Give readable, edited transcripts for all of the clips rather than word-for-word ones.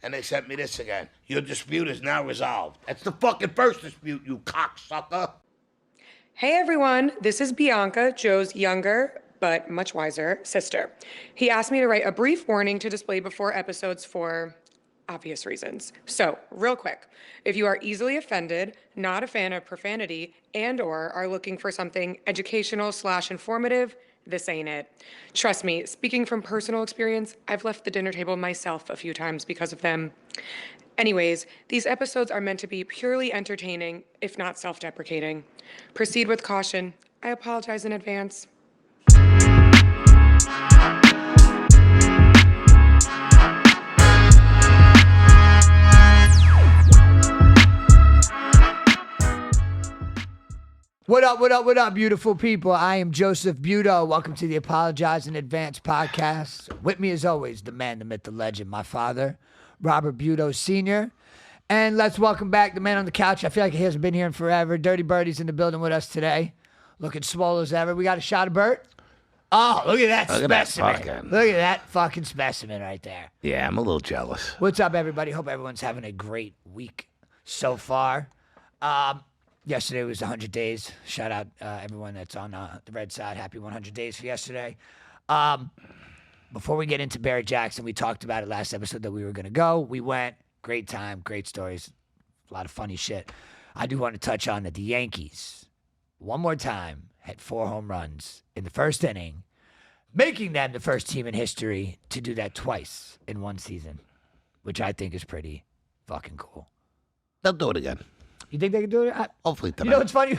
and they sent me this again. Your dispute is now resolved. That's the fucking first dispute, you cocksucker. Hey everyone, this is Bianca, Joe's younger, but much wiser, sister. He asked me to write a brief warning to display before episodes for obvious reasons. So, real quick, if you are easily offended, not a fan of profanity, and/or are looking for something educational/informative, this ain't it. Trust me, speaking from personal experience, I've left the dinner table myself a few times because of them. Anyways, these episodes are meant to be purely entertaining, if not self-deprecating. Proceed with caution. I apologize in advance. What up, beautiful people? I am Joseph Buto. Welcome to the Apologize in Advance podcast. With me, as always, the man, the myth, the legend, my father, Robert Buto Sr. And let's welcome back the man on the couch. I feel like he hasn't been here in forever. Dirty Birdie's in the building with us today. Looking swole as ever. We got a shot of Bert. Oh, look at that specimen. Look at that fucking specimen right there. Yeah, I'm a little jealous. What's up, everybody? Hope everyone's having a great week so far. Yesterday was 100 days. Shout out everyone that's on the red side. Happy 100 days for yesterday. Before we get into Barret Jackson, we talked about it last episode that we were going to go. We went. Great time, great stories, a lot of funny shit. I do want to touch on that the Yankees, one more time, had 4 home runs in the first inning, making them the first team in history to do that twice in one season, which I think is pretty fucking cool. They'll do it again. You think they can do it? Hopefully tonight. You know what's funny?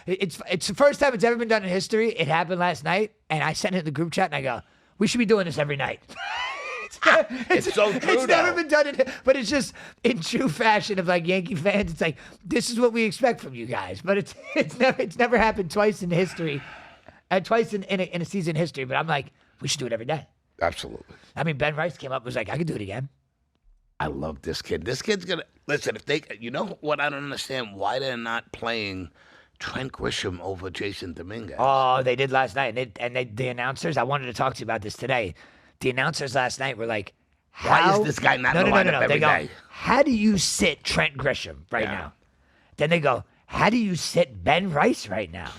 It's the first time it's ever been done in history. It happened last night, and I sent it in the group chat, and I go, we should be doing this every night. It's so true, It's never been done, but it's just in true fashion of like Yankee fans. It's like, this is what we expect from you guys. But it's never happened twice in history, twice in a season history. But I'm like, we should do it every day. Absolutely. I mean, Ben Rice came up and was like, I could do it again. I love this kid. This kid's gonna listen. If they, you know what, I don't understand why they're not playing Trent Grisham over Jason Dominguez. Oh, they did last night, and the announcers. I wanted to talk to you about this today. The announcers last night were like, why is this guy not in the lineup every day? How do you sit Trent Grisham right now? Then they go, how do you sit Ben Rice right now?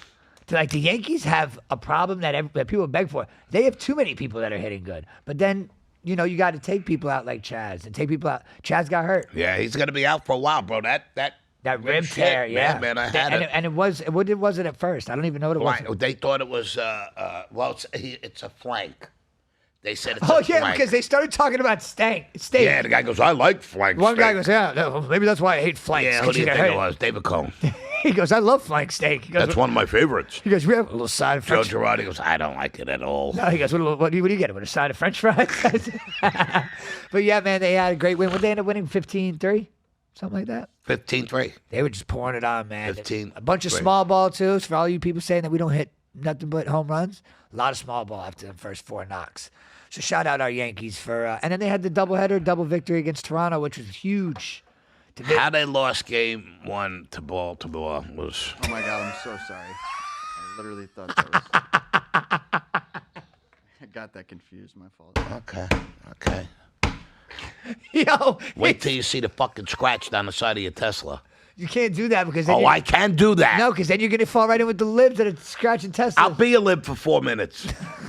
They're like, the Yankees have a problem that people beg for. They have too many people that are hitting good. But then, you know, you got to take people out like Chaz and take people out. Chaz got hurt. Yeah, he's going to be out for a while, bro. That rib tear, yeah. Man, I had it. And it wasn't at first. I don't even know what it was. They thought it was, it's a flank. They said it's a flank. Because they started talking about steak. Yeah, the guy goes, I like flank One steak. guy goes, yeah, no, maybe that's why I hate flanks. Yeah, who do you think it was? David Cohn. He goes, I love flank steak. He goes, that's one of my favorites. He goes, we have a little side of French. Joe Girardi goes, I don't like it at all. No, he goes, what do you get? With a side of French fries? But yeah, man, they had a great win. Would they end up winning 15-3? Something like that? 15-3. They were just pouring it on, man. 15. A bunch of small ball, too. So for all you people saying that we don't hit nothing but home runs, a lot of small ball after the first 4 knocks. So shout out our Yankees for, and then they had the double victory against Toronto, which was huge. How they lost game 1 to Baltimore was. Oh my God, I'm so sorry. I literally thought that was. I got that confused. My fault. Okay. Yo, wait till you see the fucking scratch down the side of your Tesla. You can't do that because then I can do that. No, because then you're gonna fall right in with the libs that are scratching Tesla. I'll be a lib for 4 minutes.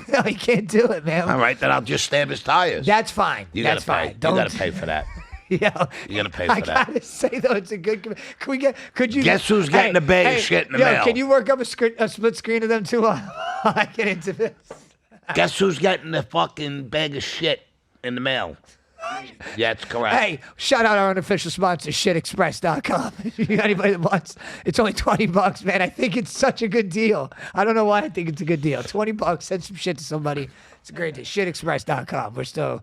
No, you can't do it, man. All right, then I'll just stab his tires. That's fine. That's fine. You gotta pay for that. Yeah, you gotta pay for that. I gotta say though, it's a good. Could you? Guess who's getting a bag of shit in the mail? Can you work up a split screen of them too while I get into this? Guess who's getting the fucking bag of shit in the mail? Yeah, that's correct. Hey, shout out our unofficial sponsor, shitexpress.com. If you got anybody that wants, it's only $20, man. I think it's such a good deal. I don't know why I think it's a good deal. $20, send some shit to somebody. It's a great deal. Shitexpress.com. We're still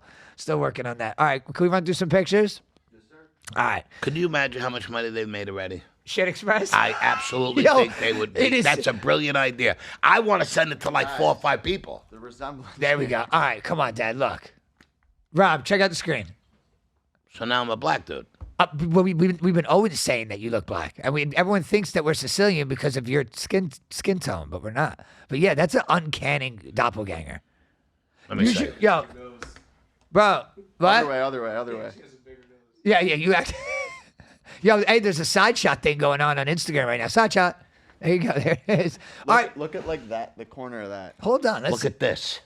working on that. All right, can we run through some pictures? Yes, sir. All right. Could you imagine how much money they've made already? Shit Express? I absolutely think they would be. That's a brilliant idea. I want to send it to like 4 or 5 people. The resemblance. There we go. All right, come on, Dad. Look. Rob, check out the screen. So now I'm a black dude. Well, we've been always saying that you look black, and everyone thinks that we're Sicilian because of your skin tone, but we're not. But yeah, that's an uncanny doppelganger. Let me see. Yo, bro, what? Other way. Yeah, you act. Yo, hey, there's a side shot thing going on Instagram right now. Side shot. There you go. There it is. All right. Look at like that, the corner of that. Hold on. Look at this.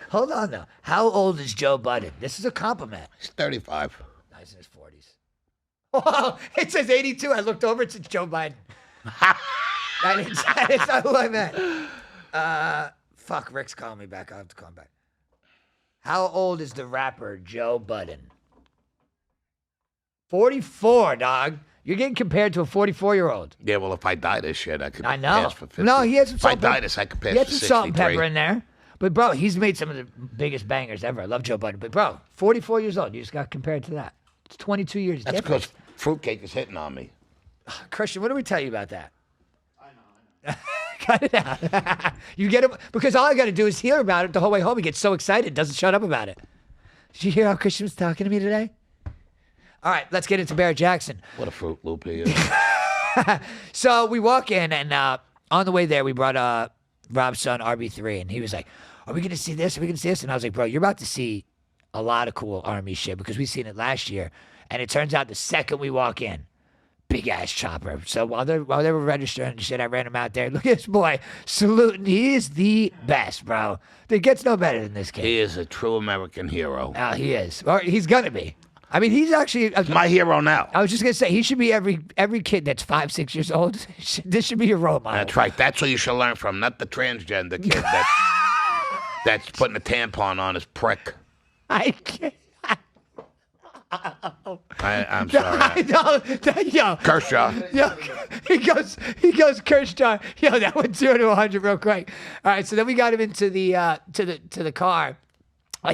Hold on, though. How old is Joe Budden? This is a compliment. He's 35. He's in his 40s. Oh, it says 82. I looked over. It says Joe Biden. That's not who I meant. Fuck, Rick's calling me back. I'll have to call him back. How old is the rapper Joe Budden? 44, dog. You're getting compared to a 44-year-old. Yeah, well, if I die this shit, I could I know. pass for 50. No, he has some If salt I and die pepper. this, I could pass He for has some salt and 63. pepper in there. But, bro, he's made some of the biggest bangers ever. I love Joe Budden. But, bro, 44 years old. You just got compared to that. It's 22 years That's difference. because fruitcake is hitting on me. Christian, what do we tell you about that? I know. Cut it out. You get him because all I got to do is hear about it the whole way home. He gets so excited, doesn't shut up about it. Did you hear how Christian was talking to me today? All right, let's get into Barret Jackson. What a Fruit Loop he is. So we walk in, and on the way there, we brought Rob's son, RB3, and he was like, are we going to see this? Are we going to see this? And I was like, bro, you're about to see a lot of cool Army shit because we've seen it last year. And it turns out the second we walk in, big ass chopper. So while they were registering and shit, I ran him out there. Look at this boy saluting. He is the best, bro. It gets no better than this kid. He is a true American hero. Oh, he is. Or he's gonna be. I mean, he's actually My hero now. I was just gonna say he should be every kid that's 5-6 years old. This should be your role model. That's right. That's who you should learn from, not the transgender kid that's putting a tampon on his prick. I can't. I'm sorry. I know. Yo. Kershaw. Yo, he goes Kershaw. Yo, that went 0 to 100 real quick. All right, so then we got him into the to the car.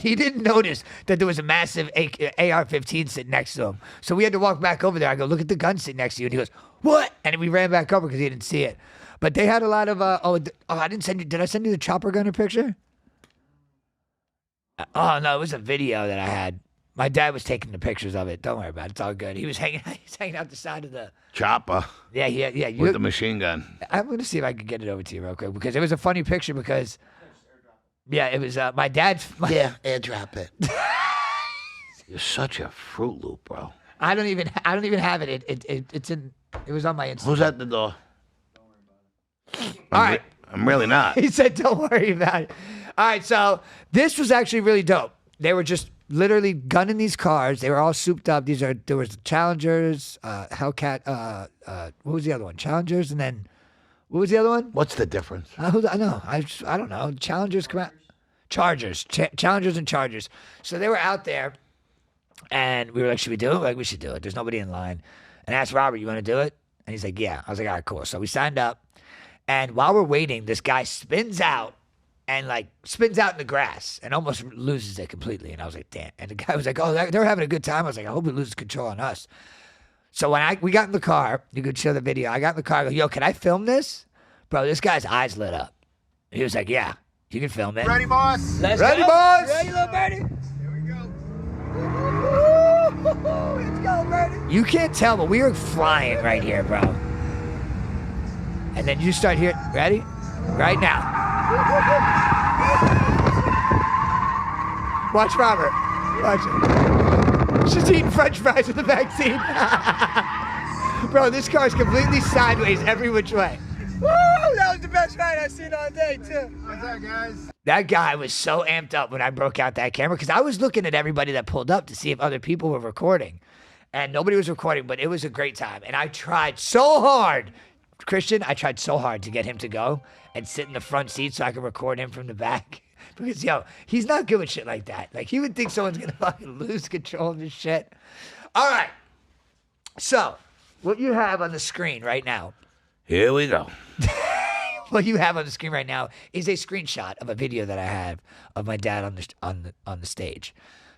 He didn't notice that there was a massive AR-15 sitting next to him. So we had to walk back over there. I go, look at the gun sitting next to you. And he goes, what? And we ran back over because he didn't see it. But they had a lot of, I didn't send you, did I send you the chopper gunner picture? Oh, no, it was a video that I had. My dad was taking the pictures of it. Don't worry about it. It's all good. He's hanging out the side of the... Chopper. Yeah. With the machine gun. I'm going to see if I can get it over to you real quick because it was a funny picture because... Yeah, it was my dad's... Yeah, airdrop it. You're such a Fruit Loop, bro. I don't even have it. It's in... It was on my Instagram. Who's at the door? All right. I'm really not. He said, don't worry about it. All right, so this was actually really dope. They were just literally gunning these cars. They were all souped up. There was Challengers, Hellcat, what was the other one? Challengers, and then, what was the other one? What's the difference? I know. I don't know. Challengers come out. Chargers. Challengers and Chargers. So they were out there, and we were like, should we do it? We're like, we should do it. There's nobody in line. And I asked Robert, you want to do it? And he's like, yeah. I was like, all right, cool. So we signed up. And while we're waiting, this guy spins out in the grass and almost loses it completely. And I was like, damn. And the guy was like, oh, they're having a good time. I was like, I hope he loses control on us. So when we got in the car, you could show the video. I got in the car. I go, yo, can I film this? Bro, this guy's eyes lit up. He was like, yeah, you can film it. Ready, boss? Let's Ready, go. boss? Ready, little birdie? Here we go. Let's go, birdie. You can't tell, but we were flying right here, bro. And then you start here. Ready? Right now. Watch Robert. Watch him. She's eating French fries with the vaccine. Bro, this car's completely sideways every which way. Woo! That was the best ride I've seen all day, too. What's that, guys? That guy was so amped up when I broke out that camera because I was looking at everybody that pulled up to see if other people were recording. And nobody was recording, but it was a great time. And I tried so hard. Christian, I tried so hard to get him to go and sit in the front seat so I could record him from the back. Because, yo, he's not good with shit like that. Like, he would think someone's going to fucking lose control of his shit. All right. So, what you have on the screen right now. Here we go. What you have on the screen right now is a screenshot of a video that I have of my dad on the stage.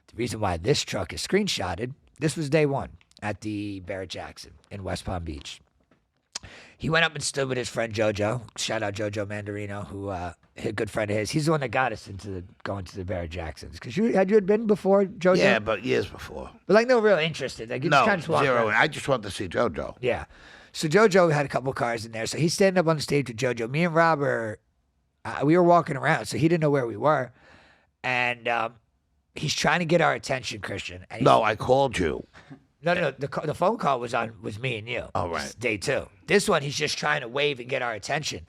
The reason why this truck is screenshotted, this was day one at the Barret Jackson in West Palm Beach. He went up and stood with his friend JoJo. Shout out JoJo Mandarino, who a good friend of his. He's the one that got us into going to the Barret Jacksons. Because you had been before, JoJo? Yeah, but years before. But like no real interest in. Like, you No, just kind of walk zero. around. I just want to see JoJo. Yeah. So JoJo had a couple cars in there. So he's standing up on the stage with JoJo. Me and Robert, we were walking around, so he didn't know where we were. And he's trying to get our attention, Christian. And No, I called you. no. The phone call was me and you. Oh, right. This is day 2. This one, he's just trying to wave and get our attention,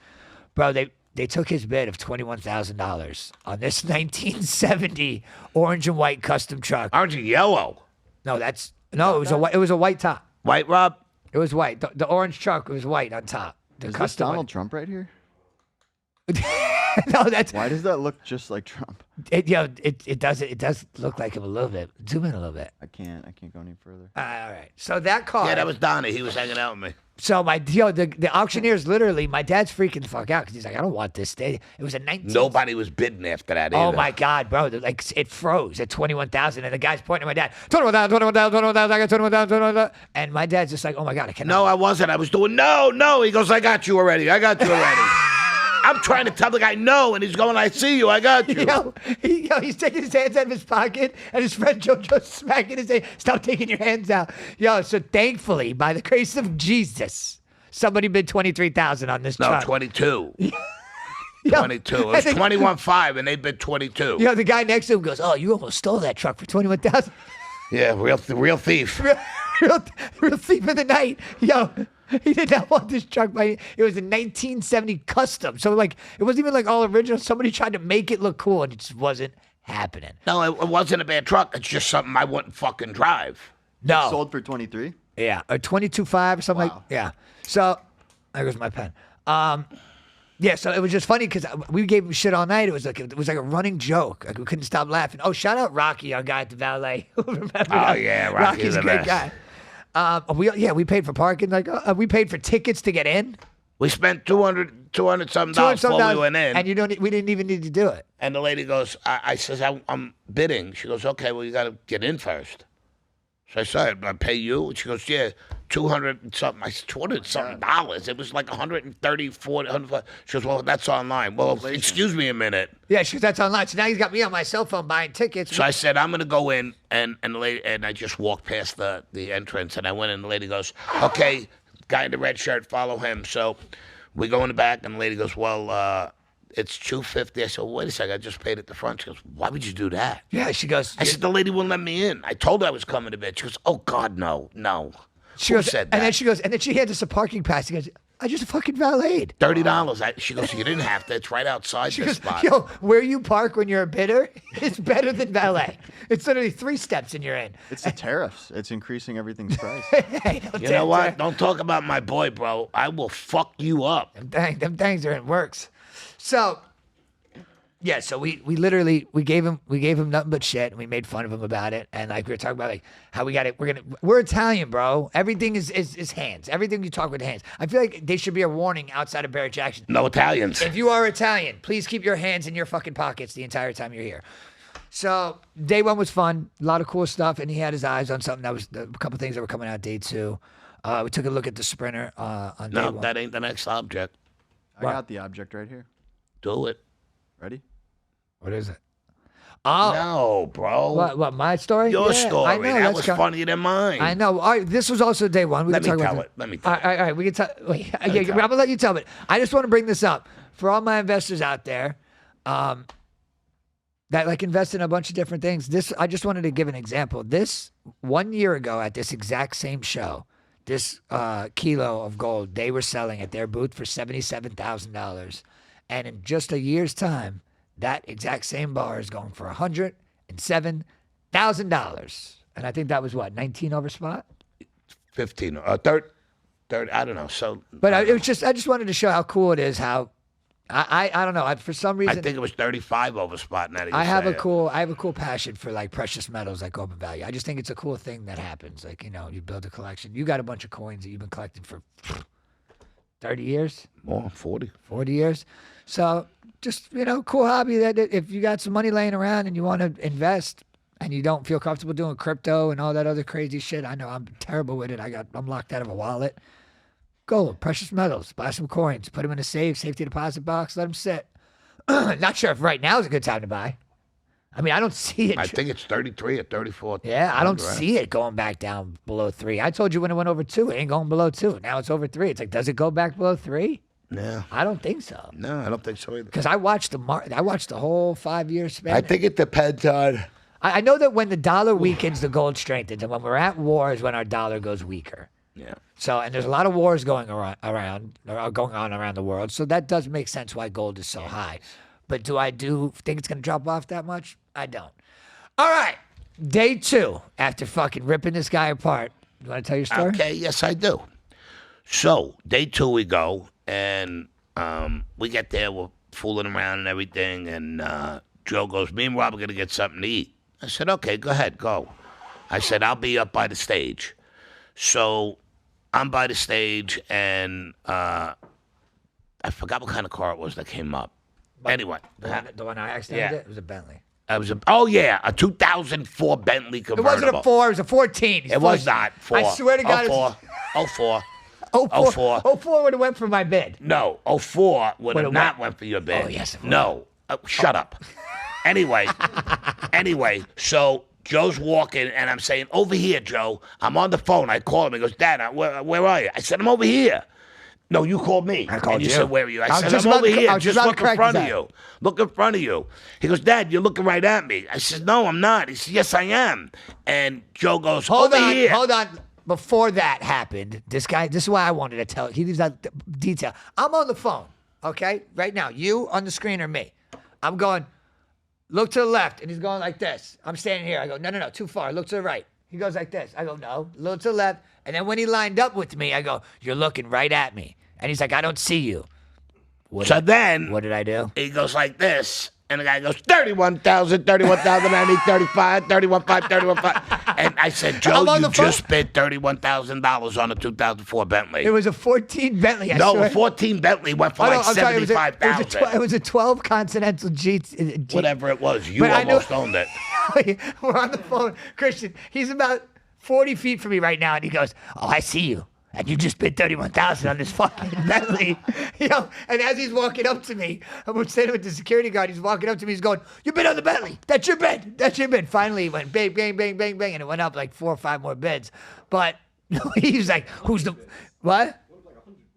bro. They took his bid of $21,000 on this 1970 orange and white custom truck. Aren't you yellow? No, it was a white top. White, Rob? It was white. The orange truck was white on top. The Is this custom Donald one. Trump right here? No, that's Why does that look just like Trump? it. It does look like him a little bit. Zoom in a little bit. I can't go any further. All right. So that car. Yeah, that was Donnie. He was hanging out with me. So the auctioneers literally, my dad's freaking the fuck out because he's like, I don't want this. It was a 19. Nobody was bidding after that Oh either. my God, bro! Like it froze at 21,000, and the guy's pointing at my dad, 21,000, 21,000, 21,000, I got 21,000, 21,000, and my dad's just like, oh my God, I cannot. No, I wasn't. I was doing no. He goes, I got you already. I'm trying to tell the guy no, and he's going, I see you. I got you. He's taking his hands out of his pocket, and his friend Joe's smacking his hand. Stop taking your hands out. So thankfully, by the grace of Jesus, somebody bid 23,000 on this No, truck. 22. 22. It was 21.5, and they bid 22. The guy next to him goes, oh, you almost stole that truck for 21,000. Yeah, real thief. real thief of the night. He did not want this truck. It was a 1970 custom. So, like, it wasn't even, like, all original. Somebody tried to make it look cool, and it just wasn't happening. No, it wasn't a bad truck. It's just something I wouldn't fucking drive. No. Sold for 23. Yeah, or 22.5 or something Wow. like. Yeah. So, there goes my pen. Yeah, so it was just funny because we gave him shit all night. It was like a running joke. Like we couldn't stop laughing. Oh, shout out Rocky, our guy at the valet. Remember that? Yeah, Rocky's the a great best. guy. We paid for parking. Like we paid for tickets to get in. We spent $200 something dollars before we went in. And we didn't even need to do it. And the lady goes, I says, I'm bidding. She goes, okay, well, you got to get in first. So I said, I pay you? And she goes, yeah, 200 and something. I said, 200 something dollars. It was like 130, 40, 105. She goes, well, that's online. Well, excuse me a minute. Yeah, she goes, that's online. So now he's got me on my cell phone buying tickets. So I said, I'm going to go in, and the lady, and I just walked past the entrance, and I went in, and the lady goes, okay, guy in the red shirt, follow him. So we go in the back, and the lady goes, well, it's $250. I said, well, wait a second, I just paid at the front. She goes, why would you do that? Yeah, she goes. I said, the lady wouldn't let me in. I told her I was coming to bed. She goes, oh, God, no. She Who goes, said that? And then she goes, and then she hands us a parking pass. She goes, I just fucking valeted. $30. She goes, you didn't have to. It's right outside She this goes, spot. yo, where you park when you're a bidder is better than valet. It's literally 3 steps and you're in. It's the tariffs. It's increasing everything's price. Hey, You know what? Don't talk about my boy, bro. I will fuck you up. Them things are in works. So, yeah, so we literally gave him nothing but shit, and we made fun of him about it, and like we were talking about like how we got it. We're Italian, bro. Everything is hands. Everything you talk with hands. I feel like they should be a warning outside of Barret Jackson. No Italians. If you are Italian, please keep your hands in your fucking pockets the entire time you're here. So day 1 was fun, a lot of cool stuff, and he had his eyes on something that was a couple things that were coming out day 2. We took a look at the Sprinter on day 1. No, that ain't the next object. I got the object right here. Do it. Ready? What is it? Oh, No, bro. what my story? Your Yeah, story. I know, That let's was go. funnier than mine. I know. All right, this was also day 1. We Let can me talk tell about it. Let me All tell it. right. We can tell. Wait, I'm gonna let you tell it. I just want to bring this up for all my investors out there, that like invest in a bunch of different things. I just wanted to give an example. This 1 year ago at this exact same show, this kilo of gold they were selling at their booth for $77,000, and in just a year's time, that exact same bar is going for $107,000. And I think that was what, 19 over spot? 15. Third. I don't know. So. But I just wanted to show how cool it is. How I don't know. For some I reason, think it was 35 over spot. Now that you I have say a it. cool passion for like precious metals like open value. I just think it's a cool thing that happens. Like, you build a collection. You got a bunch of coins that you've been collecting for 30 years, More 40. 40 years. So just, cool hobby that if you got some money laying around and you want to invest and you don't feel comfortable doing crypto and all that other crazy shit. I know I'm terrible with it. I'm locked out of a wallet. Gold, precious metals, buy some coins, put them in a safety deposit box, let them sit. Not sure if right now is a good time to buy. I mean, I don't see it. I think it's 33 or 34. Yeah, I don't Right. see it going back down below 3. I told you when it went over 2, it ain't going below 2. Now it's over 3. It's like, does it go back below 3? Yeah. I don't think so. No, I don't think so either. Because I watched the whole 5-year span. I think it depends on. I know that when the dollar weakens, the gold strengthens, and when we're at war is when our dollar goes weaker. Yeah. So, and there's a lot of wars going on around the world. So that does make sense why gold is so high. But do I think it's going to drop off that much? I don't. All right. Day 2, after fucking ripping this guy apart. You want to tell your story? Okay, yes, I do. So, day 2 we go, and we get there, we're fooling around and everything, and Joe goes, me and Rob are going to get something to eat. I said, okay, go ahead, go. I said, I'll be up by the stage. So, I'm by the stage, and I forgot what kind of car it was that came up. Anyway. The one I accidentally did? It was a Bentley. A 2004 Bentley It convertible. wasn't a 4, it was a 14. It was not 4. I swear to God. 04. 04 would have went for my bid. No, 04 would have not went for your bid. Oh, yes, it would. No. Shut up. Anyway, so Joe's walking, and I'm saying, over here, Joe. I'm on the phone. I call him. He goes, Dad, where are you? I said, I'm over here. No, you called me. I called and you. you said, where are you? I was said, just I'm about over to- I here. was Just just about look to in correct front of that. you. Look in front of you. He goes, Dad, you're looking right at me. I said, no, I'm not. He said, yes, I am. And Joe goes, Hold over on, here. hold on. Before that happened, this is why I wanted to tell. He leaves that detail. I'm on the phone, okay? Right now, you on the screen or me. I'm going, look to the left, and he's going like this. I'm standing here. I go, no, too far. Look to the right. He goes like this. I go, no, look to the left. And then when he lined up with me, I go, you're looking right at me. And he's like, I don't see you. What So then did I do? he goes like this, and the guy goes, 31,000, I need 35, 31,500, 31,500. And I said, Joe, I'm on you the phone. just spent $31,000 on a 2004 Bentley. It was a 14 Bentley. I No, swear. a 14 Bentley went for Oh, no, like I'm sorry, $75,000. it was a 12 Continental G. Whatever it was, you But I almost know- owned it. We're on the phone. Christian, he's about 40 feet from me right now, and he goes, oh, I see you. And you just bid $31,000 on this fucking Bentley. And as he's walking up to me, I'm standing with the security guard. He's walking up to me. He's going, you bid on the Bentley. That's your bid. That's your bid. Finally, he went bang, bang, bang, bang, bang. And it went up like 4 or 5 more bids. But he was like, who's the, what?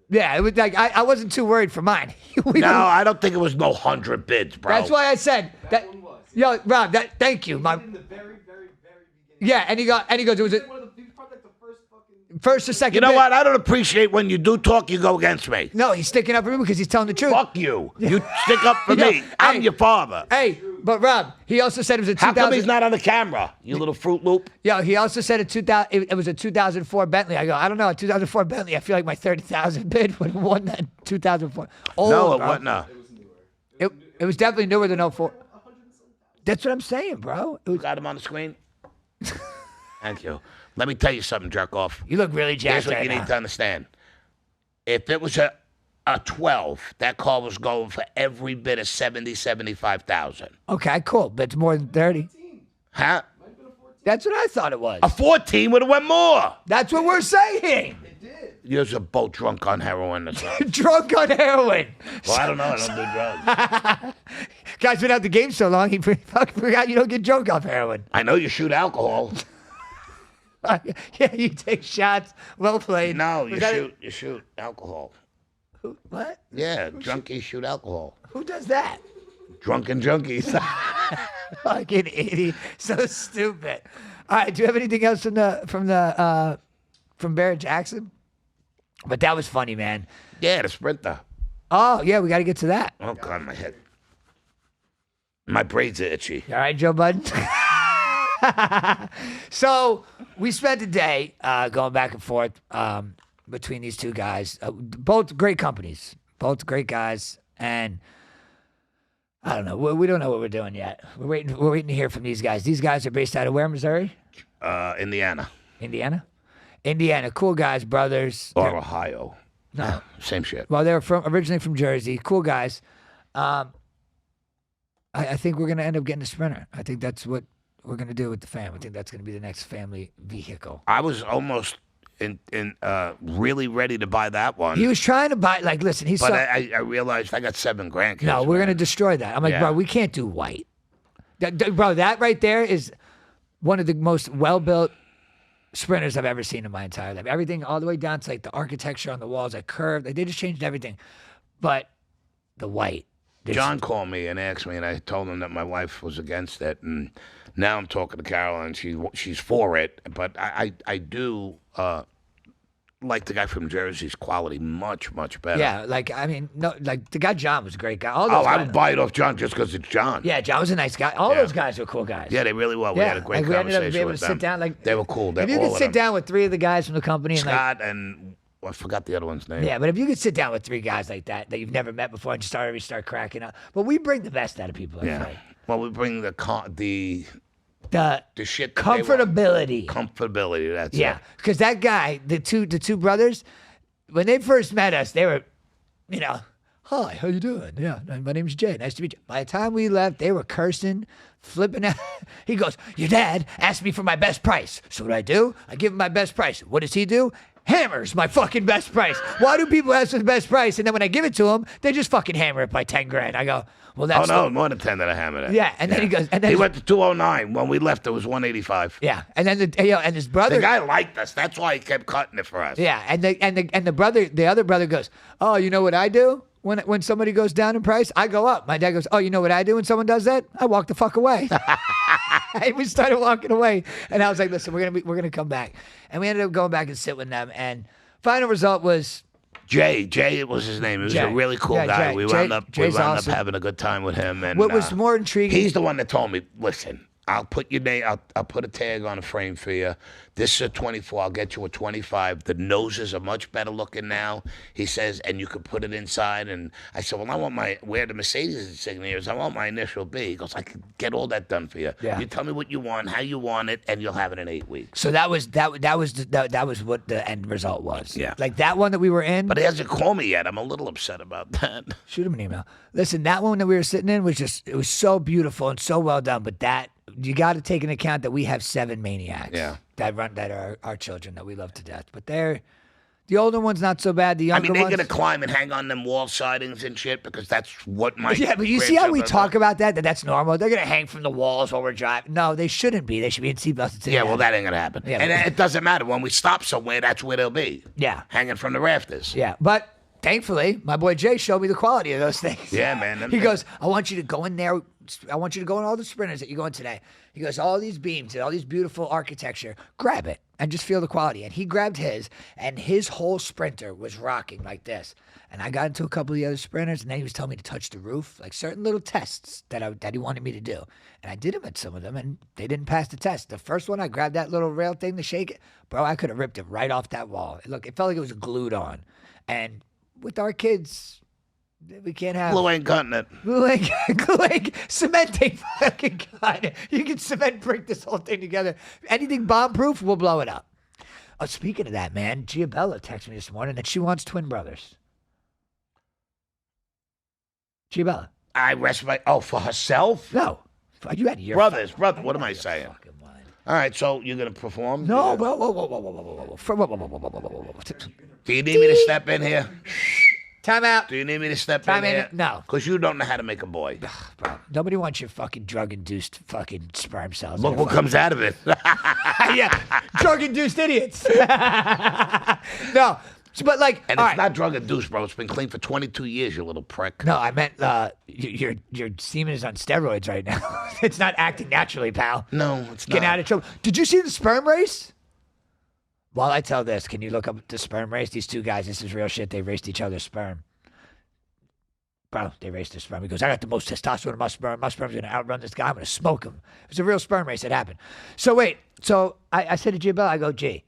Yeah, it was like, I wasn't too worried for mine. No, I don't think it was no 100 bids, bro. That's why I said that. Yo, Rob, thank you. In the very, very, very beginning. Yeah, and he goes, it was He was probably like the first fucking. first or second You know bid. what? I don't appreciate when you do talk, you go against me. No, he's sticking up for me because he's telling the truth. Fuck you. You stick up for Yo, me. I'm hey. your father. Hey, but Rob, he also said it was a How come he's 2000. not on the camera, you little Fruit Loop? Yo, he also said it was a 2004 Bentley. I go, I don't know, a 2004 Bentley. I feel like my 30,000 bid would have won that 2004. Oh, No, it bro. wasn't. No. It was definitely newer than 04. That's what I'm saying, bro. It was, Got him on the screen? Thank you. Let me tell you something, jerk off. you look really Here's jacked what right you now. need to understand. If it was a 12, that car was going for every bit of 75,000. Okay, cool, but it's more than 30. Huh? That's what I thought it was. A 14 would have went more. That's what we're saying. You're both drunk on heroin or something. Drunk on heroin. Well, I don't know. I don't do drugs. Guy's been out the game so long, he fucking forgot you don't get drunk off heroin. I know you shoot alcohol. Yeah, you take shots. Well played. No, Was that you shoot alcohol. What? Yeah, junkies shoot alcohol. Who does that? Drunken junkies. Fucking idiot. So stupid. All right. Do you have anything else from Barret Jackson? But that was funny, man. Yeah, the Sprinter. Oh yeah, we got to get to that. Oh, God, my head. My braids are itchy. All right, Joe Budden. So we spent a day going back and forth between these two guys. Both great companies, both great guys, and I don't know. We don't know what we're doing yet. We're waiting to hear from these guys. These guys are based out of where? Missouri, Indiana. Indiana. Cool guys, brothers. Or Ohio. No. Same shit. Well, they're originally from Jersey. Cool guys. I think we're gonna end up getting a Sprinter. I think that's what we're gonna do with the fam. I think that's gonna be the next family vehicle. I was almost really ready to buy that one. He was trying to buy. Like, listen, he but saw. I realized I got 7 grandkids. No, we're man. gonna destroy that. I'm like, Yeah. bro, we can't do white. Bro, that right there is one of the most well-built Sprinters I've ever seen in my entire life. Everything all the way down to like the architecture on the walls, like curved. Like, they just changed everything. But the white. John called me and asked me, and I told him that my wife was against it. And Now I'm talking to Caroline. She's for it, but I do like the guy from Jersey's quality much better. Yeah, like I mean, no, like the guy John was a great guy. All Oh, those I guys, would buy it off John just because it's John. yeah, John was a nice guy. All Yeah. those guys were cool guys. Yeah, they really were. We had a great like we ended up conversation being able with to them. sit down. Like They were cool. If you all could of sit them. down with 3 of the guys from the company, and like, Scott and I forgot the other one's name. yeah, but if you could sit down with 3 guys like that you've never met before and just start cracking up, but we bring the best out of people. I Yeah. feel. Well, we bring the The shit that they want. comfortability. Comfortability. That's Yeah, it. because that guy, the two brothers, when they first met us, they were, hi, how you doing? Yeah, my name's Jay. Nice to meet you. By the time we left, they were cursing, flipping out. He goes, your dad asked me for my best price. So what do? I give him my best price. What does he do? Hammers my fucking best price. Why do people ask for the best price? And then when I give it to them, they just fucking hammer it by 10 grand. I go, well, Oh that's no, more than 10 that I hammered it. Yeah, and then he goes, and then he went to 209. When we left, it was 185. yeah, and then and his brother. The guy liked us. That's why he kept cutting it for us. Yeah, and the other brother goes, oh, you know what I do when somebody goes down in price? I go up. My dad goes, oh, you know what I do when someone does that? I walk the fuck away. And we started walking away, and I was like, listen, we're gonna come back, and we ended up going back and sit with them, and final result was. Jay was his name. He was a Jay. really cool Yeah, guy. Jay. We Jay- wound up Jay's awesome. having a good time with him. And What was more intriguing? he's the one that told me, listen, I'll put your name. I'll put a tag on a frame for you. This is a 24. I'll get you a 25. The noses are much better looking now. He says, and you could put it inside. And I said, well, I want where the Mercedes insignia is. I want my initial B. He goes, I can get all that done for you. Yeah. You tell me what you want, how you want it, and you'll have it in 8 weeks. So that was what the end result was. Yeah. Like that one that we were in. But he hasn't called me yet. I'm a little upset about that. Shoot him an email. Listen, that one that we were sitting in it was so beautiful and so well done. But that you got to take into account that we have 7 maniacs. Yeah. That are our children that we love to death. But the older one's not so bad. The I younger mean, they're ones. going to climb and hang on them wall sidings and shit because that's what my Yeah, but you see how we grandchildren talk do. about that's normal. They're gonna hang from the walls while we're driving. No, they shouldn't be. They should be in seatbelts. Yeah, well, that ain't going to happen. Yeah, and but- it doesn't matter. When we stop somewhere, that's where they'll be. Yeah. Hanging from the rafters. Yeah, but thankfully, my boy Jay showed me the quality of those things. Yeah, man. Them He things- goes, I want you to go in there. I want you to go in all the sprinters that you're going today. He goes, all these beams and all these beautiful architecture, grab it and just feel the quality. And he grabbed his, and his whole sprinter was rocking like this. And I got into a couple of the other sprinters, and then he was telling me to touch the roof, like certain little tests that he wanted me to do. And I did them at some of them, and they didn't pass the test. The first one, I grabbed that little rail thing to shake it. Bro, I could have ripped it right off that wall. Look, it felt like it was glued on. And with our kids, we can't have... Blue ain't cutting it. Glue ain't cement ain't fucking got it. You can cement brick this whole thing together. Anything bomb proof, we'll blow it up. Oh, speaking of that, man, Giabella texted me this morning that she wants twin brothers. Giabella. I rest my... Oh, for herself? No. You had your Brothers. What am I saying? fucking mind. All right, so you're going to perform? No, You're gonna- whoa. Do you need me to step in here? Time out. Do you need me to step Time in in. here? No. Because you don't know how to make a boy. Bro, nobody wants your fucking drug-induced fucking sperm cells. Look what comes out of it. Yeah, drug-induced idiots. No, but like, And all it's right. not drug induced, bro. It's been clean for 22 years, you little prick. No, I meant your semen is on steroids right now. It's not acting naturally, pal. No, it's not. Get out of trouble. Did you see the sperm race? While I tell this, can you look up the sperm race? These 2 guys, this is real shit. They raced each other's sperm. Bro, they raced their sperm. He goes, I got the most testosterone in my sperm. My sperm's going to outrun this guy. I'm going to smoke him. It was a real sperm race that happened. So wait. So I said to Giabella, I go, G,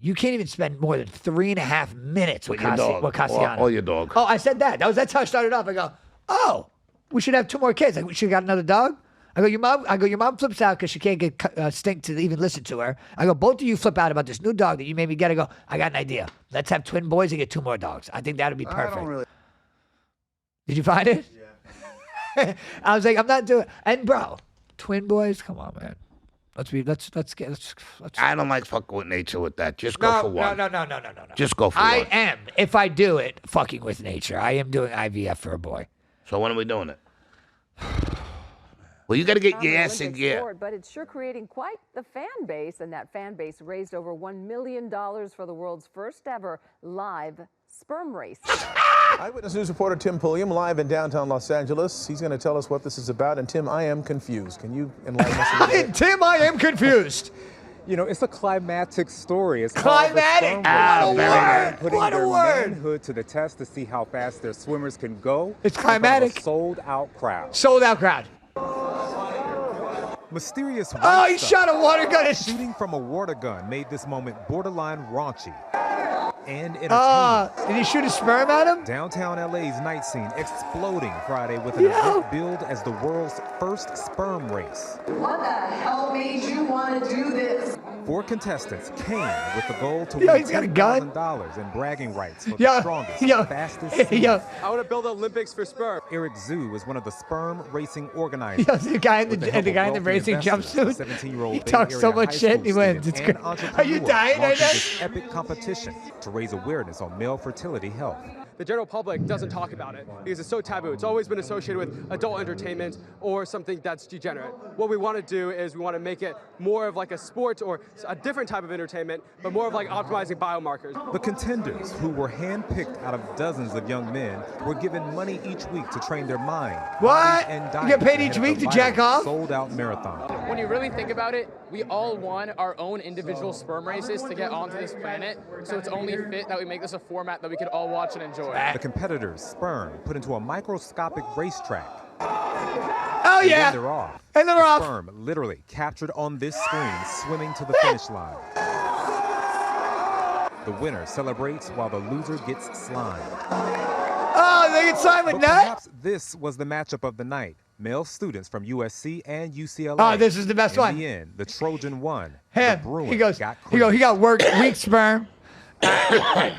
you can't even spend more than 3.5 minutes with With your dog. Cassiano. Or your dog. Oh, I said that. That's how I started off. I go, oh, we should have 2 more kids. Like, we should have got another dog. I go, your mom flips out because she can't get Stink to even listen to her. I go, both of you flip out about this new dog that you made me get. I go, I got an idea. Let's have twin boys and get 2 more dogs. I think that would be perfect. I don't really. Did you find it? Yeah. I was like, I'm not doing. And bro, twin boys, come on, man. Let's. I don't like fucking with nature with that. Just go for one. No. Just go for I one. am, if I do it, fucking with nature. I am doing IVF for a boy. So when are we doing it? Well, you got to get your ass in Olympic gear. sport, but it's sure creating quite the fan base, and that fan base raised over $1 million for the world's first ever live sperm race. Eyewitness News reporter Tim Pulliam live in downtown Los Angeles. He's going to tell us what this is about. And Tim, I am confused. Can you enlighten us a little bit? Tim, I am confused. You know, it's a climatic story. It's Climatic? What a word! Putting What a their word! manhood to the test to see how fast their swimmers can go. It's in front of climatic. a sold-out crowd. Sold out crowd. Mysterious Oh, white he stuff shot a water gun. shooting from a water gun made this moment borderline raunchy and entertaining. Did he shoot a sperm at him? Downtown LA's night scene exploding Friday with an event billed as the world's first sperm race. What the hell made you want to do this? 4 contestants came with the goal to Yo, win he's got a gun. $10,000 in bragging rights for Yo, the strongest, yo, fastest yo. seed. I want to build Olympics for sperm. Eric Zhu is one of the sperm racing organizers. Yo, the guy in With the, help the of guy in the wealthy racing investors, the jumpsuit. 17-year-old He Bay talks so Area much high shit school and he wins. student It's and great. Are you entrepreneur dying right launched now? this epic competition to raise awareness on male fertility health. The general public doesn't talk about it because it's so taboo. It's always been associated with adult entertainment or something that's degenerate. What we want to do is we want to make it more of like a sport or a different type of entertainment, but more of like optimizing biomarkers. The contenders, who were handpicked out of dozens of young men, were given money each week to train their mind, What? bodies, and You diet get paid ahead each of week the to jack viral off? sold-out marathon. When you really think about it, we all won our own individual sperm races to get onto this planet, so it's only fit that we make this a format that we could all watch and enjoy. The competitors' sperm put into a microscopic racetrack. Oh, yeah. And then they're off. And they're The off. sperm literally captured on this screen, swimming to the finish line. The winner celebrates while the loser gets slimed. Oh, they get signed with But nut? perhaps this was the matchup of the night. Male students from USC and UCLA. Oh, this is the best In one. the end, the Trojan won. Him. The Bruin He goes, got he creamed. got weak sperm. Okay,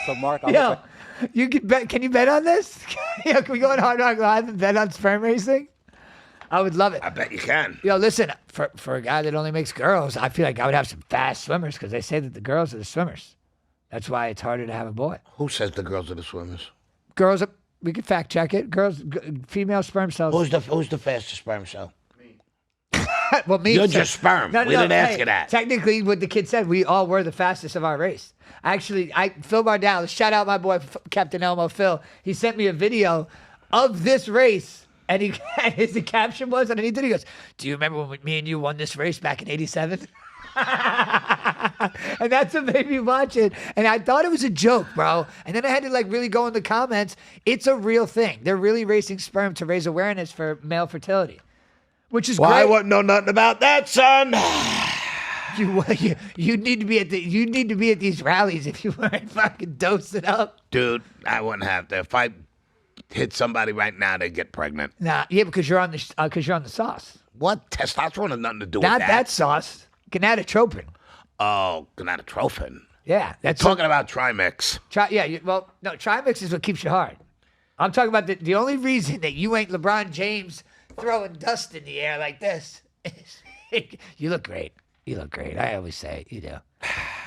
so Mark, Yo, you can bet. Can you bet on this? Yo, can we go on Hard Rock Live and bet on sperm racing? I would love it. I bet you can. Yo, listen, for a guy that only makes girls, I feel like I would have some fast swimmers because they say that the girls are the swimmers. That's why it's harder to have a boy. Who says the girls are the swimmers? Girls, we could fact check it. Girls, female sperm cells. Who's the fastest sperm cell? Well, me. You're just sperm. We didn't ask you that. Technically, what the kid said, we all were the fastest of our race. Actually, Phil Bardell, shout out my boy Captain Elmo Phil. He sent me a video of this race, and his caption was underneath it. He goes, "Do you remember when me and you won this race back in '87?" And that's what made me watch it. And I thought it was a joke, bro. And then I had to like really go in the comments. It's a real thing. They're really racing sperm to raise awareness for male fertility, which is Well, I great. wouldn't know nothing about that, son. You need to be at these rallies if you weren't fucking dosing up. Dude, I wouldn't have to. If I hit somebody right now, they'd get pregnant. Nah, yeah, because you're on the sauce. What? Testosterone has nothing to do Not with that sauce. Gonadotropin. Oh, gonadotropin. Yeah, that's Talking about Trimix. Trimix is what keeps you hard. I'm talking about the only reason that you ain't LeBron James throwing dust in the air like this. You look great. You look great. I always say it. You do.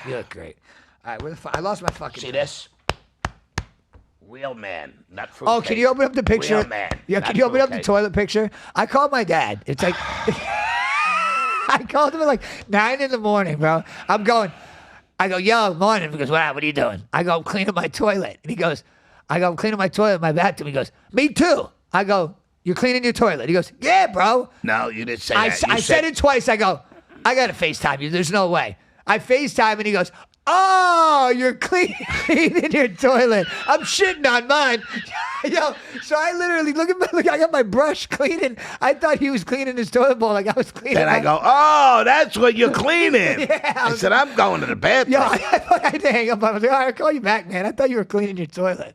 You look great. All right, I lost my fucking. See this? Real man, not fruit. Oh, can you open up the picture? Real man. Yeah, not can you open up the fruitcake. toilet picture? I called my dad. It's like I called him at like 9 a.m, bro. I go, yo, morning. He goes, what are you doing? I go, I'm cleaning my toilet. And he goes, I'm cleaning my toilet in my bathroom. He goes, me too. I go, you're cleaning your toilet? He goes, yeah, bro. No, you didn't say I that. You said it twice. I go, I got to FaceTime you. There's no way. I FaceTime and he goes, oh, you're cleaning your toilet. I'm shitting on mine. Yo, so I literally, look, I got my brush cleaning. I thought he was cleaning his toilet bowl like I was cleaning Then I mine. go, oh, that's what you're cleaning. Yeah, I said, I'm going to the bathroom. Yo, I thought I had to hang up. I was like, all right, I'll call you back, man. I thought you were cleaning your toilet.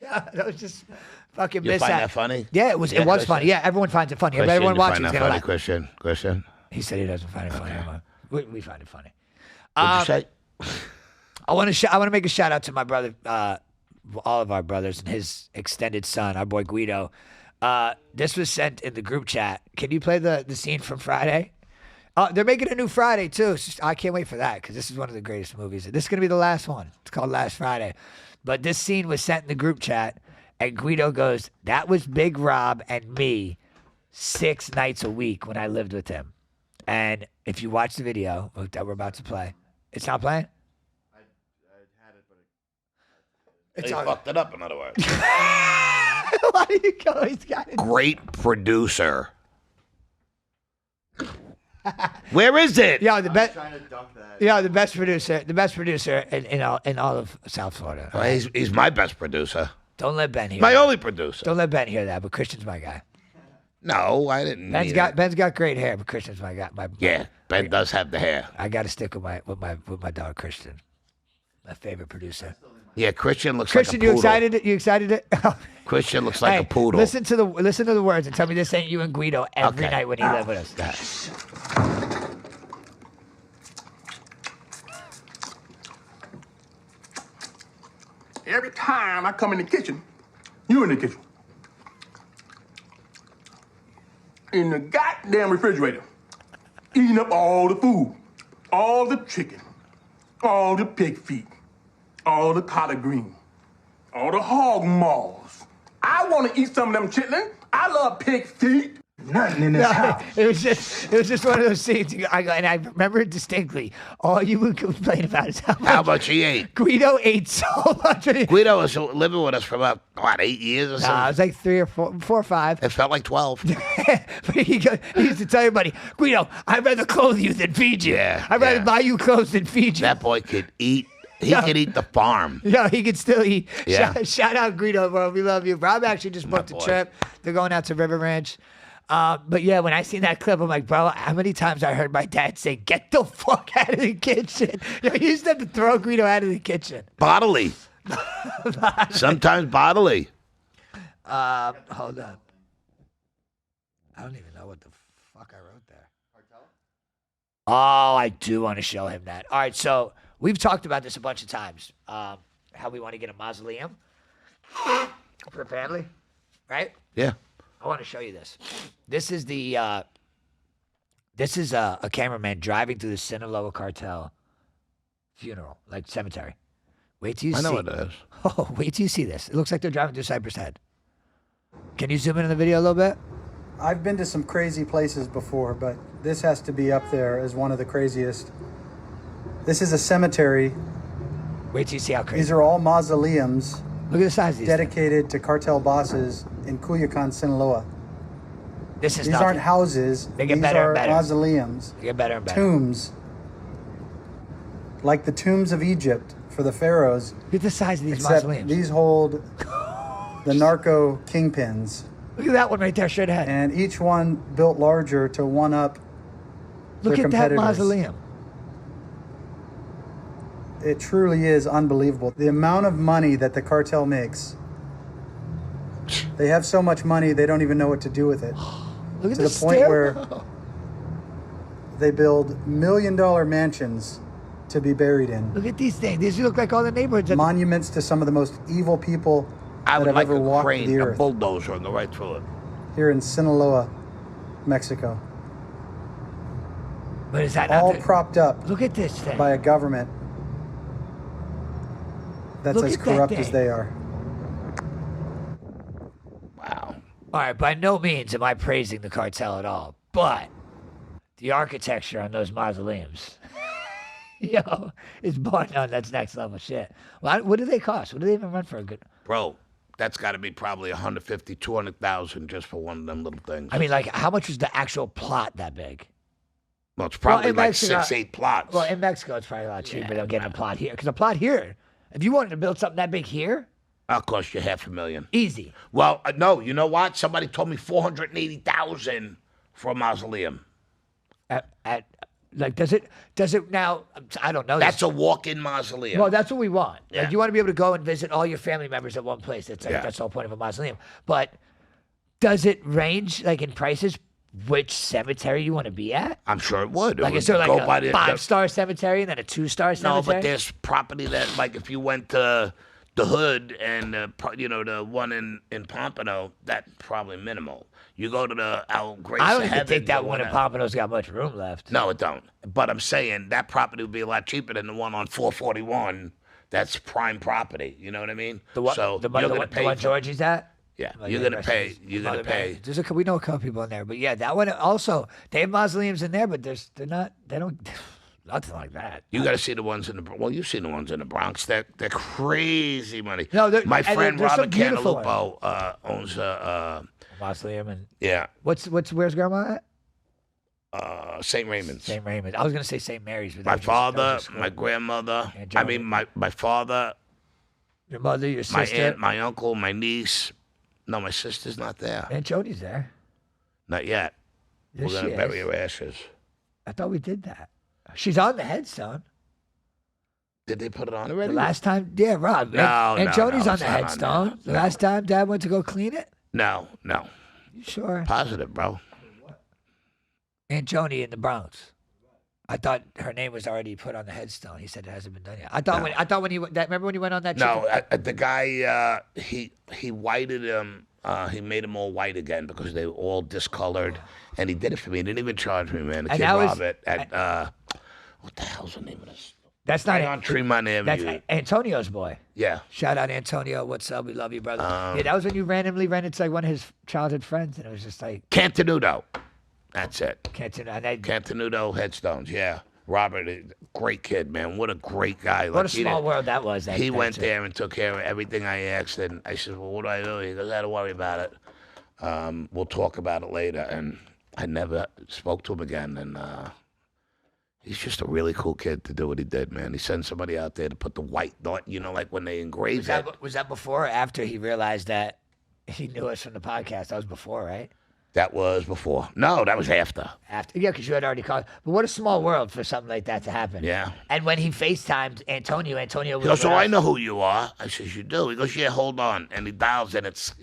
That was just fucking You mishap. find that funny? Yeah, it was funny. Yeah, everyone finds it funny. Christian, Everyone you watching find is that going funny, to laugh. Christian? He said he doesn't find it funny. We find it funny. What'd you say? I want to make a shout out to my brother, all of our brothers, and his extended son, our boy Guido. This was sent in the group chat. Can you play the scene from Friday? They're making a new Friday too. I can't wait for that because this is one of the greatest movies. This is gonna be the last one. It's called Last Friday. But this scene was sent in the group chat, and Guido goes, "That was Big Rob and me 6 nights a week when I lived with him." And if you watch the video that we're about to play, it's not playing. It's He all fucked it up, in other words. Why do you go? He's got it. Great producer. Where is it? Yeah, the best. Trying to duck that. Yeah, the best producer in all of South Florida. Well, he's my best producer. Don't let Ben hear. My that. only producer. Don't let Ben hear that. But Christian's my guy. No, I didn't. Ben's mean it. Ben's got great hair, but Christian's my guy. Yeah, Ben does have the hair. I got to stick with my dog Christian, my favorite producer. Yeah, Christian looks Christian, like a poodle. you excited? Christian looks like Hey, a poodle. Listen to the words and tell me this ain't you and Guido every Okay. night when he lived with us. Every time I come in the kitchen, you in the kitchen. In the goddamn refrigerator. Eating up all the food. All the chicken. All the pig feet. All the collard green. All the hog maws. I want to eat some of them chitlin. I love pig feet. Nothing in this house. It was just one of those scenes. And I remember it distinctly. All you would complain about is How much he ate. Guido ate so much. Guido was living with us for about, 8 years or Nah, it something? was like 3 or 4 or 5. It felt like 12. But he used to tell everybody, Guido, I'd rather clothe you than feed you. Yeah, I'd rather yeah. buy you clothes than feed you. That boy could eat. He could eat the farm. Yeah, he could still eat. Yeah. Shout out Guido, bro. We love you. Rob actually just booked a boy. trip. They're going out to River Ranch. But yeah, when I seen that clip, I'm like, bro, how many times I heard my dad say, "Get the fuck out of the kitchen." You know, he used to have to throw Guido out of the kitchen. Bodily. Sometimes bodily. Hold up. I don't even know what the fuck I wrote there. Oh, I do want to show him that. All right, so we've talked about this a bunch of times. How we want to get a mausoleum for a family, right? Yeah. I want to show you this. This is a cameraman driving through the Sinaloa cartel funeral, like cemetery. Wait till you see. I know what it is. Oh, wait till you see this. It looks like they're driving through Cypress Head. Can you zoom in on the video a little bit? I've been to some crazy places before, but this has to be up there as one of the craziest. This is a cemetery. Wait till you see how crazy. These are all mausoleums. Look at the size of these. Dedicated to cartel bosses in Culiacan, Sinaloa. This is These nothing. aren't houses. They get These better and are better. mausoleums. They get better and better. Tombs. Like the tombs of Egypt for the pharaohs. Look at the size of these Except mausoleums. these hold the narco kingpins. Look at that one right there, straight ahead. And each one built larger to one up Look their at that competitors. mausoleum. It truly is unbelievable. The amount of money that the cartel makes. They have so much money, they don't even know what to do with it. Look at to the the point where stairwell. they build $1 million mansions to be buried in. Look at these things. These look like all the neighborhoods. Monuments to some of the most evil people I that would have like ever a walked crane, the a earth. bulldozer, and go right through it. Here in Sinaloa, Mexico. But is that All not the, propped up Look at this thing. by a government that's Look as at that corrupt as thing. they are. Wow. All right, by no means am I praising the cartel at all, but the architecture on those mausoleums, yo, is bar none. That's next level shit. Well, what do they cost? What do they even run for a good? Bro, that's got to be probably 150, 200,000 just for one of them little things. I mean, like, how much was the actual plot that big? Well, it's probably in like Mexico- 6-8 plots. Well, in Mexico, it's probably a lot cheaper than getting a plot here. Because a plot here, if you wanted to build something that big here, That'll cost you $500,000. easy. Well, no, you know what? Somebody told me 480,000 for a mausoleum. At like, does it now? I don't know. That's a walk-in mausoleum. Well, that's what we want. Yeah. Like, you want to be able to go and visit all your family members at one place. That's like, Yeah. that's the whole point of a mausoleum. But does it range like in prices? Which cemetery you want to be at? I'm sure it would. It Like, would is there like go by a the- 5-star cemetery and then a 2-star cemetery? No, but there's property that, like, if you went to the Hood and, the one in Pompano, that's probably minimal. You go to the Al Grace I don't of even Heaven, think that the one in at- Pompano's got much room left. No, it don't. But I'm saying that property would be a lot cheaper than the one on 441. That's prime property. You know what I mean? The one, so the, you're the, gonna one- pay the one for- Georgie's at? Yeah, Like, you're yeah, gonna rest pay. in peace. You're gonna Mother Mary. pay. We know a couple people in there, but yeah, that one also. They have mausoleums in there, but they're not. They don't. Nothing like that. You got to see the ones in the well. You've seen the ones in the Bronx. They're crazy money. No, my and friend there's some Robert beautiful Cantalupo owns a Mausoleum and yeah. Where's Grandma at? St. Raymond's. St. Raymond. I was gonna say St. Mary's. But My that was just- that father, was just my cool. grandmother. Aunt I Joni. mean, my father, Your mother, your my sister. aunt, my uncle, my niece. No, my sister's not there. Aunt Joni's there. Not yet. Yes, We're gonna she bury is. her ashes. I thought we did that. She's on the headstone. Did they put it on already? The last time, yeah, Rob. No, Aunt no, Joni's no, on it's the not on headstone. there. The last time Dad went to go clean it. No. You sure? Positive, bro. Aunt Joni in the Bronx. I thought her name was already put on the headstone. He said it hasn't been done yet. I thought when he remember when he went on that. No, chicken- the guy he whited him. He made them all white again because they were all discolored, and he did it for me. He didn't even charge me, man. The And kid that was- Robert at what the hell's the name of this? That's not Right on Tremont Avenue. That's Antonio's boy. Yeah. Shout out Antonio. What's up? We love you, brother. Um, Yeah, that was when you randomly ran into like one of his childhood friends, and it was just like Cantanudo. That's it. Cantanudo headstones. Yeah. Robert, great kid, man. What a great guy. What Like, a he small didn't- world that was. He went there and took care of everything I asked, and I said, "Well, what do I do?" He goes, "I don't worry about it. We'll talk about it later." And I never spoke to him again. And he's just a really cool kid to do what he did, man. He sent somebody out there to put the white dot, like when they engrave it. Was that before or after he realized that he knew us from the podcast? That was before, right? That was before. No, that was after. After, yeah, because you had already called. But what a small world for something like that to happen. Yeah. And when he FaceTimed Antonio was. He goes, "Oh, with I us. know who you are." I says, "You do?" He goes, "Yeah, hold on." And he dials in. It's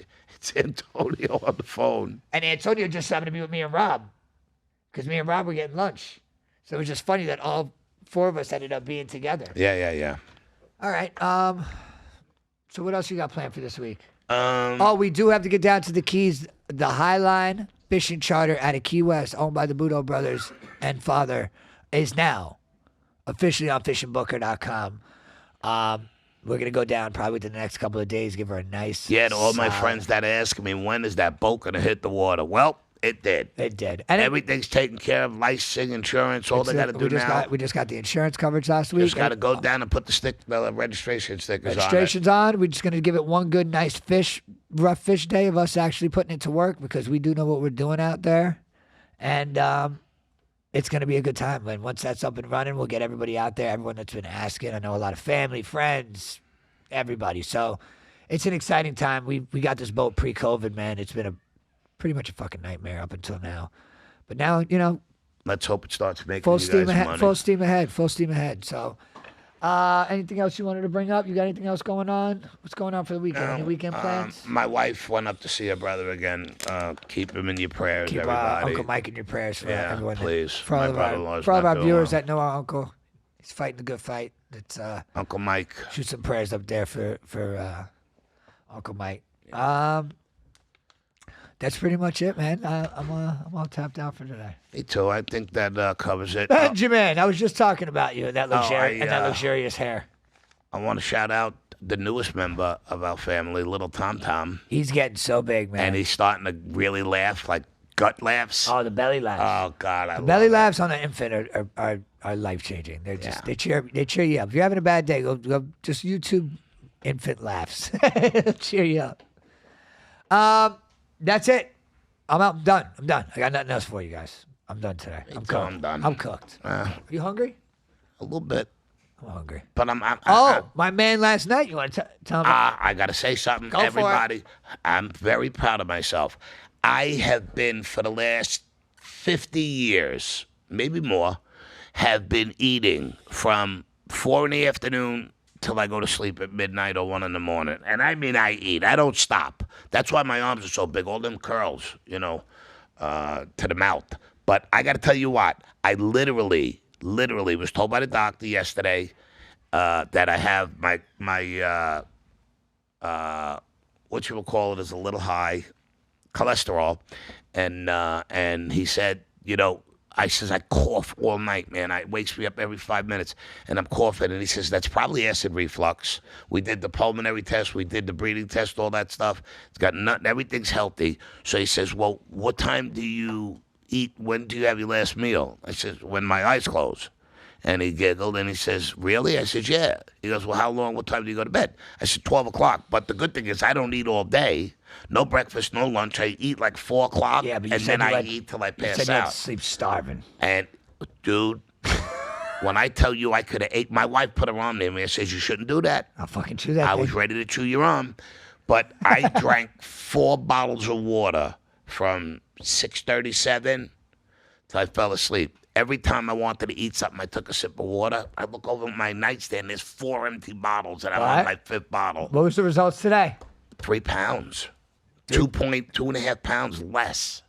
Antonio on the phone. And Antonio just happened to be with me and Rob, because me and Rob were getting lunch. So it was just funny that all four of us ended up being together. Yeah. All right. So what else you got planned for this week? Um, Oh, we do have to get down to the Keys. The Highline Fishing Charter out of Key West, owned by the Budo brothers and father, is now officially on fishingbooker.com. We're going to go down probably within the next couple of days, give her a nice. Yeah, to all my solid- friends that ask me, when is that boat going to hit the water? Well, it did. It did. And And everything's taken care of, licensing, insurance, all they got to do now. We just got the insurance coverage last week. Just got to go down and put the registration stickers Registration's on. We're just going to give it one good, nice rough fish day of us actually putting it to work, because we do know what we're doing out there. And it's going to be a good time. And once that's up and running, we'll get everybody out there, everyone that's been asking. I know a lot of family, friends, everybody. So it's an exciting time. We got this boat pre-COVID, man. It's been pretty much a fucking nightmare up until now. But now, Let's hope it starts making full you steam guys ahead. money. Full steam ahead. So, anything else you wanted to bring up? You got anything else going on? What's going on for the weekend? Any weekend plans? My wife went up to see her brother again. Keep him in your prayers, Keep everybody. Uncle Mike in your prayers for Yeah, everyone. please. For My all of brother-in-law's our not doing viewers well. that know our uncle, he's fighting the good fight. It's Uncle Mike. shoot some prayers up there for Uncle Mike. That's pretty much it, man. I'm all tapped out for today. Me too. I think that covers it. Benjamin, I was just talking about you and that I, luxurious hair. I want to shout out the newest member of our family, Little Tom Tom. He's getting so big, man. And he's starting to really laugh, like gut laughs. Oh, the belly laughs. Oh God, I The love belly it. laughs on an infant are life changing. They're just they cheer you up. If you're having a bad day, go just YouTube infant laughs. It'll cheer you up. That's it. I'm out. I'm done. I got nothing else for you guys. I'm done today. I'm cooked. I'm done. I'm cooked. Are you hungry? A little bit. I'm hungry. But My man last night. You want to tell me? I got to say something. Go for it. Everybody, I'm very proud of myself. I have been, for the last 50 years, maybe more, have been eating from 4 in the afternoon till I go to sleep at midnight or 1 in the morning. And I mean, I eat. I don't stop. That's why my arms are so big, all them curls, to the mouth. But I got to tell you what, I literally was told by the doctor yesterday that I have my what you will call it is a little high cholesterol, and he said, I says I cough all night, man. It wakes me up every 5 minutes, and I'm coughing. And he says that's probably acid reflux. We did the pulmonary test, we did the breathing test, all that stuff. It's got nothing. Everything's healthy. So he says, well, what time do you eat? When do you have your last meal? I says, when my eyes close. And he giggled and he says, really? I said, yeah. He goes, well, how long? What time do you go to bed? I said, 12 o'clock. But the good thing is I don't eat all day. No breakfast, no lunch. I eat like 4 o'clock. Yeah, but you and said then you I had- eat till I You pass said you had to out. sleep starving. And, dude, when I tell you I could have ate, my wife put her arm near me and says, you shouldn't do that. I'll fucking chew that I thing. was ready to chew your arm. But I drank 4 bottles of water from 6:37 till I fell asleep. Every time I wanted to eat something, I took a sip of water. I look over at my nightstand. There's 4 empty bottles, and I'm on What? my 5th bottle. What was the results today? 3 pounds, 2.5 pounds less.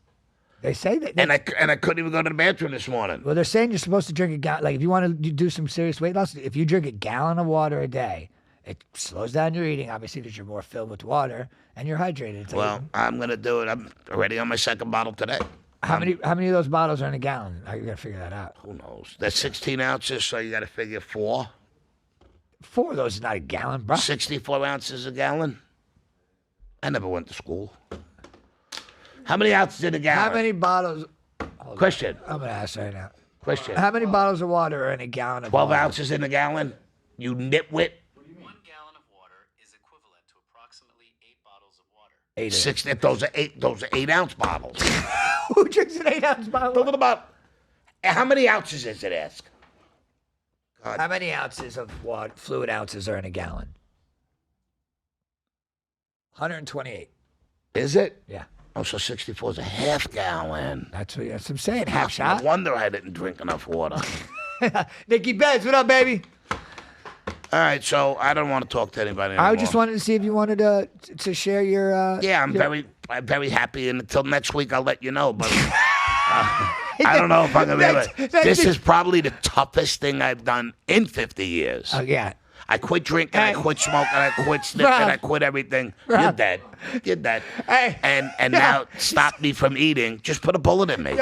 They say that. And I couldn't even go to the bathroom this morning. Well, they're saying you're supposed to drink a gallon. Like, if you want to do some serious weight loss, if you drink a gallon of water a day, it slows down your eating, obviously, because you're more filled with water and you're hydrated. It's like- Well, I'm gonna do it. I'm already on my 2nd bottle today. how many of those bottles are in a gallon? I gotta figure that out. Who knows? That's 16 ounces, so you got to figure 4. 4 of those is not a gallon, bro. 64 ounces a gallon. I never went to school. How many ounces in a gallon? How many bottles? Question. I'm gonna ask right now. Question. How many bottles of water are in a gallon of 12 water? ounces in a gallon? You nitwit. 8 of them. 6. Those are 8. Those are 8-ounce bottles. Who drinks an 8-ounce bottle? Talking about how many ounces is it? Ask. God. How many ounces of water, fluid ounces are in a gallon? 128. Is it? Yeah. Oh, so 64 is a half gallon. That's what I'm saying. Half shot. No wonder I didn't drink enough water. Nikki Betts, what up, baby? All right, so I don't want to talk to anybody anymore. I just wanted to see if you wanted to share your. Yeah, I'm very happy, and until next week, I'll let you know. But I don't know if I'm gonna be able to. This is probably the toughest thing I've done in 50 years. Yeah. I quit drinking, I quit smoking, I quit sniffing, I quit everything. You're dead. You're dead. Hey. And now stop me from eating. Just put a bullet in me.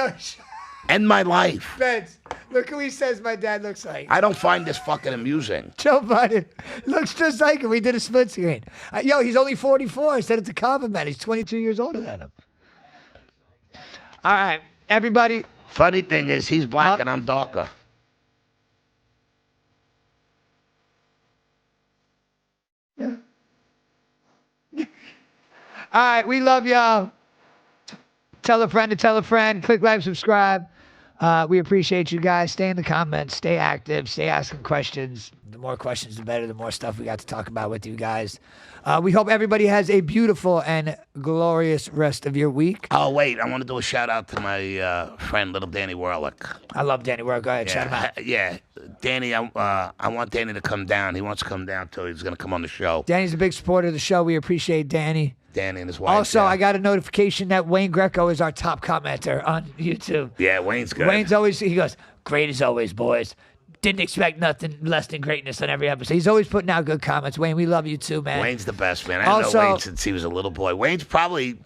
End my life. Betts, look who he says my dad looks like. I don't find this fucking amusing. Joe Biden looks just like him. We did a split screen. Yo, he's only 44. I said it's a compliment. He's 22 years older than him. All right, everybody. Funny thing is, he's black and I'm darker. All right, we love y'all. Tell a friend to tell a friend. Click like, subscribe. We appreciate you guys. Stay in the comments. Stay active. Stay asking questions. The more questions, the better. The more stuff we got to talk about with you guys. We hope everybody has a beautiful and glorious rest of your week. Oh, wait. I want to do a shout out to my friend, little Danny Warlick. I love Danny Warlick. Go ahead. Shout him out. Yeah. Danny, I want Danny to come down. He wants to come down, too. He's going to come on the show. Danny's a big supporter of the show. We appreciate Danny. Danny and his wife. Also, yeah. I got a notification that Wayne Greco is our top commenter on YouTube. Yeah, Wayne's good. Wayne's always, he goes, great as always, boys. Didn't expect nothing less than greatness on every episode. He's always putting out good comments. Wayne, we love you too, man. Wayne's the best, man. I know Wayne since he was a little boy. Wayne's probably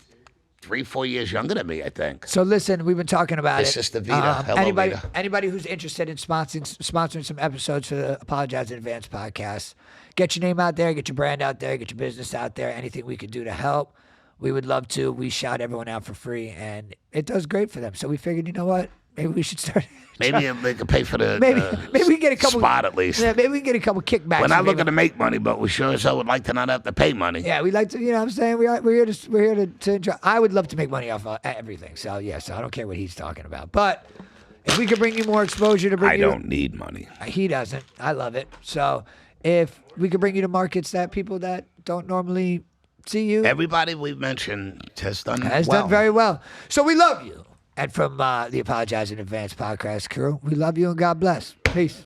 3-4 years younger than me, I think. So listen, we've been talking about His it. sister Vita. Hello, anybody, Vita. anybody who's interested in sponsoring some episodes for the Apologize in Advance podcast, get your name out there, get your brand out there, get your business out there. Anything we could do to help, we would love to. We shout everyone out for free, and it does great for them. So we figured, you know what? Maybe we should start. Maybe they could pay for the maybe we can get a couple spot at least. Yeah, maybe we can get a couple kickbacks. We're not from looking people. to make money, but we sure as hell would like to not have to pay money. Yeah, we like to. You know, what I'm saying we're here to enjoy. I would love to make money off everything. So yeah, so I don't care what he's talking about. But if we could bring you more exposure to bring I you, don't need money. He doesn't. I love it. So if we could bring you to markets that people that don't normally see you, Everybody we've mentioned has done done very well. So we love you. And from the Apologize in Advance podcast crew, we love you and God bless. Peace.